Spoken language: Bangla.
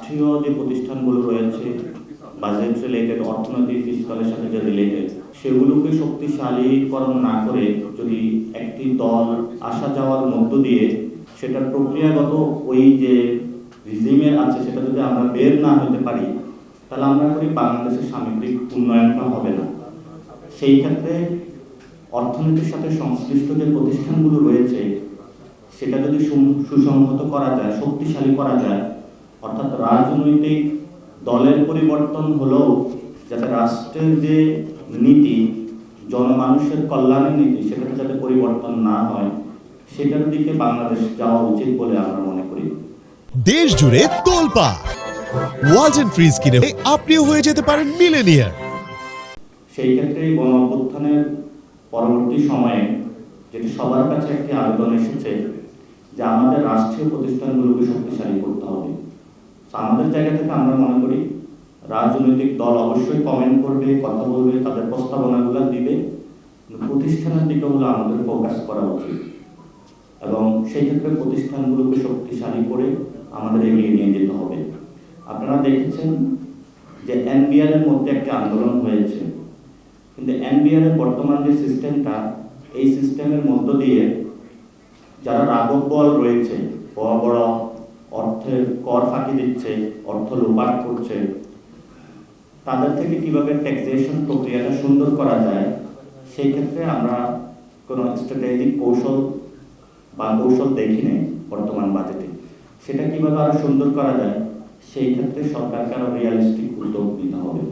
রাষ্ট্রীয় যে প্রতিষ্ঠানগুলো রয়েছে বাজেট রিলেটেড, অর্থনৈতিক ফিসকালের সাথে যে রিলেটেড, সেগুলোকে শক্তিশালীকরণ না করে যদি একটি দল আসা যাওয়ার মধ্য দিয়ে সেটার প্রক্রিয়াগত ওই যে রিজিমের আছে সেটা যদি আমরা বের না হতে পারি, তাহলে আমরা করি বাংলাদেশের সামগ্রিক উন্নয়নটা হবে না। সেই ক্ষেত্রে অর্থনীতির সাথে সংশ্লিষ্ট যে প্রতিষ্ঠানগুলো রয়েছে সেটা যদি সুসংহত করা যায়, শক্তিশালী করা যায়, অর্থাৎ রাজনৈতিক দলের পরিবর্তন হলেও যাতে রাষ্ট্রের যে নীতি, জনমানুষের কল্যাণের নীতি, সেটাতে যাতে পরিবর্তন না হয়, সেটার দিকে বাংলাদেশ যাওয়া উচিত বলে আমরা মনে করি। দেশ জুড়ে তোলপাড় ওয়ালটন ফ্রিজ কিনে আপনিও হয়ে যেতে পারেন মিলেনিয়ার। সেই ক্ষেত্রে গণ অভ্যুত্থানের পরবর্তী সময়ে যেটি সবার কাছে একটি আবেদন এসেছে যে আমাদের রাষ্ট্রীয় প্রতিষ্ঠানগুলোকে শক্তিশালী করতে হবে। আমাদের জায়গা থেকে আমরা মনে করি রাজনৈতিক দল অবশ্যই কমেন্ট করবে, কথা বলবে, তাদের প্রস্তাবনাগুলো দিবে, প্রতিষ্ঠানের দিকে হলো আমাদের ফোকাস করা উচিত এবং সেই ক্ষেত্রে প্রতিষ্ঠানগুলোকে শক্তিশালী করে আমাদের এগিয়ে নিয়ে যেতে হবে। আপনারা দেখেছেন যে এনবিআর এর মধ্যে একটা আন্দোলন হয়েছে, কিন্তু এনবিআর এর বর্তমান যে সিস্টেমটা, এই সিস্টেমের মধ্য দিয়ে যারা রাঘব বল রয়েছে, বড় বড় অর্থের কর ফাঁকি দিচ্ছে, অর্থ লোপাট করছে, তাদের থেকে কিভাবে ট্যাক্সেশন প্রক্রিয়াটা সুন্দর করা যায়, সেই ক্ষেত্রে আমরা কোনো স্ট্র্যাটেজিক কৌশল দেখি নেই বর্তমান বাজেটে। সেটা কিভাবে আরো সুন্দর করা যায়, সেই ক্ষেত্রে সরকারকে আরো রিয়ালিস্টিক উদ্যোগ নিতে হবে।